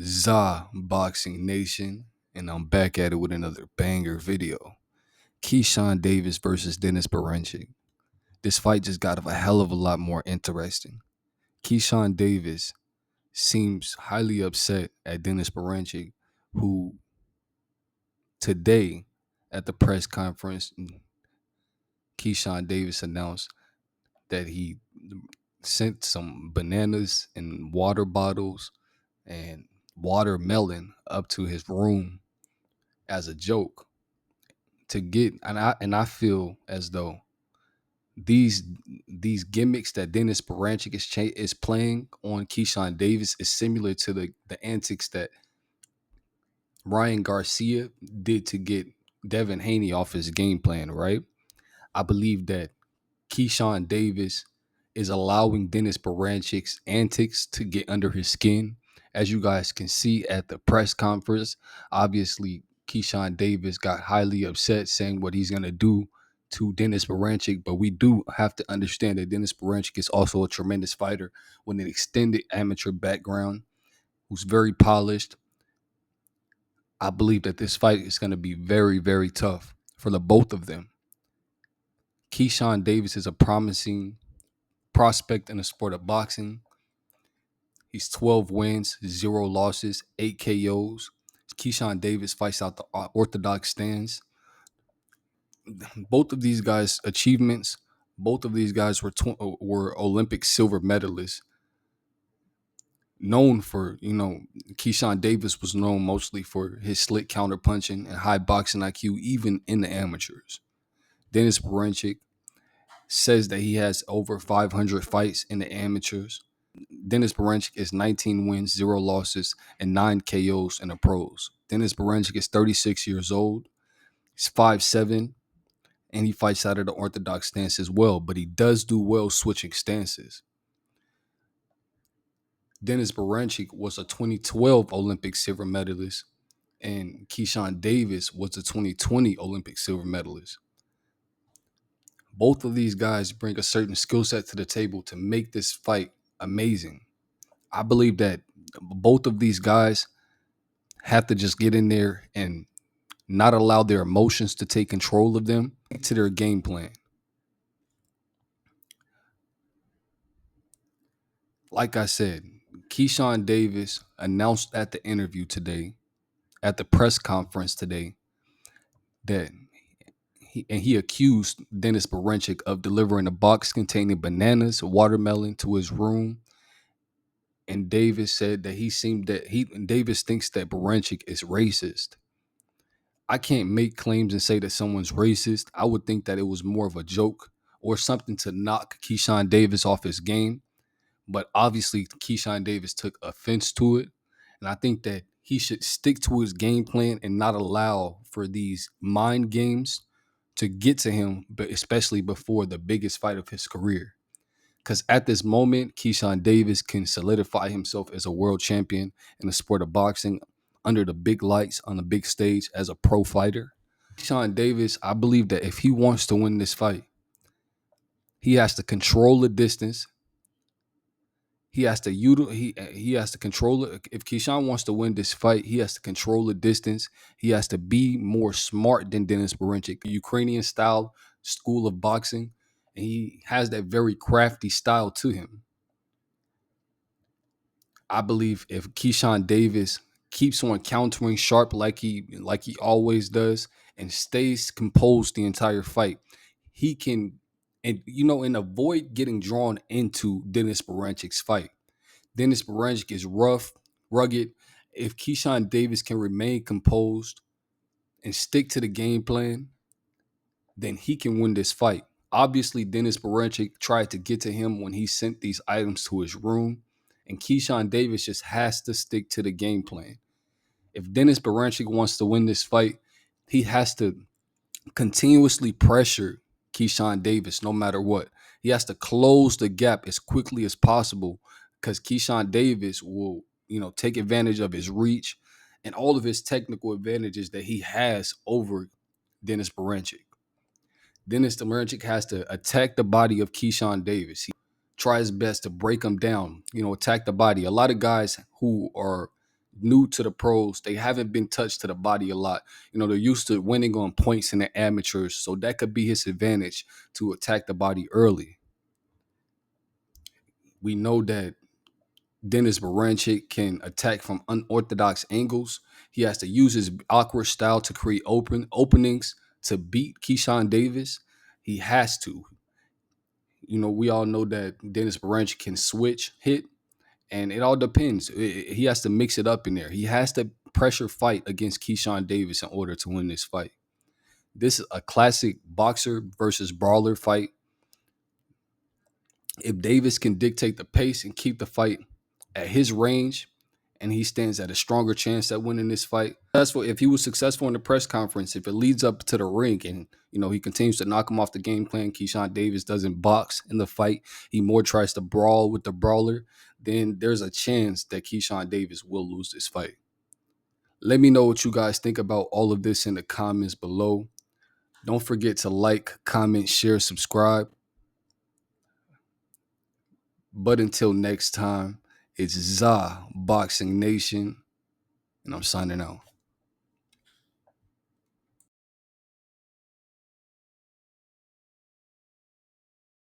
Za Boxing Nation, and I'm back at it with another banger video. Keyshawn Davis versus Dennis Berinchyk. This fight just got a hell of a lot more interesting. Keyshawn Davis seems highly upset at Dennis Berinchyk, who today at the press conference, Keyshawn Davis announced that he sent some bananas and water bottles and watermelon up to his room as a joke to get. And I feel as though these these gimmicks that Dennis Berinchyk is playing on Keyshawn Davis is similar to the antics that Ryan Garcia did to get Devin Haney off his game plan, right? I believe that Keyshawn Davis is allowing Dennis Berinchy's antics to get under his skin. As you guys can see at the press conference, obviously Keyshawn Davis got highly upset saying what he's going to do to Dennis Berinchyk, but we do have to understand that Dennis Berinchyk is also a tremendous fighter with an extended amateur background, who's very polished. I believe that this fight is going to be very, very tough for the both of them. Keyshawn Davis is a promising prospect in the sport of boxing. He's 12 wins, 0 losses, 8 KOs. Keyshawn Davis fights out the orthodox stance. Both of these guys' achievements, both of these guys were Olympic silver medalists. Known for, Keyshawn Davis was known mostly for his slick counter punching and high boxing IQ, even in the amateurs. Dennis Berinchyk says that he has over 500 fights in the amateurs. Dennis Berinchyk is 19 wins, 0 losses, and 9 KOs in the pros. Dennis Berinchyk is 36 years old. He's 5'7", and he fights out of the orthodox stance as well, but he does do well switching stances. Dennis Berinchyk was a 2012 Olympic silver medalist, and Keyshawn Davis was a 2020 Olympic silver medalist. Both of these guys bring a certain skill set to the table to make this fight amazing. I believe that both of these guys have to just get in there and not allow their emotions to take control of them to their game plan. Like I said, Keyshawn Davis announced at the interview today, at the press conference today, that he accused Dennis Berinchyk of delivering a box containing bananas, watermelon to his room. And Davis said that Davis thinks that Berinchyk is racist. I can't make claims and say that someone's racist. I would think that it was more of a joke or something to knock Keyshawn Davis off his game. But obviously, Keyshawn Davis took offense to it. And I think that he should stick to his game plan and not allow for these mind games to get to him, but especially before the biggest fight of his career. Because at this moment, Keyshawn Davis can solidify himself as a world champion in the sport of boxing under the big lights on the big stage as a pro fighter. Keyshawn Davis, I believe that if he wants to win this fight, he has to control the distance. He has to he has to control it. If Keyshawn wants to win this fight, he has to control the distance. He has to be more smart than Dennis Berinchyk, Ukrainian style school of boxing, and he has that very crafty style to him. I believe if Keyshawn Davis keeps on countering sharp like he always does and stays composed the entire fight, he can and avoid getting drawn into Dennis Berinchy's fight. Dennis Berinchyk is rough, rugged. If Keyshawn Davis can remain composed and stick to the game plan, then he can win this fight. Obviously, Dennis Berinchyk tried to get to him when he sent these items to his room, and Keyshawn Davis just has to stick to the game plan. If Dennis Berinchyk wants to win this fight, he has to continuously pressure Keyshawn Davis no matter what. He has to close the gap as quickly as possible because Keyshawn Davis will, take advantage of his reach and all of his technical advantages that he has over Dennis Berinchyk. Dennis Berinchyk has to attack the body of Keyshawn Davis. He tries his best to break him down, attack the body. A lot of guys who are new to the pros. They haven't been touched to the body a lot. They're used to winning on points in the amateurs, so that could be his advantage to attack the body early. We know that Dennis Berinchyk can attack from unorthodox angles. He has to use his awkward style to create openings to beat Keyshawn Davis. He has to. We all know that Dennis Berinchyk can switch, hit, and it all depends. He has to mix it up in there. He has to pressure fight against Keyshawn Davis in order to win this fight. This is a classic boxer versus brawler fight. If Davis can dictate the pace and keep the fight at his range, and he stands at a stronger chance at winning this fight. If he was successful in the press conference, if it leads up to the ring and he continues to knock him off the game plan, Keyshawn Davis doesn't box in the fight, he more tries to brawl with the brawler, then there's a chance that Keyshawn Davis will lose this fight. Let me know what you guys think about all of this in the comments below. Don't forget to like, comment, share, subscribe. But until next time, it's ZA Boxing Nation, and I'm signing out.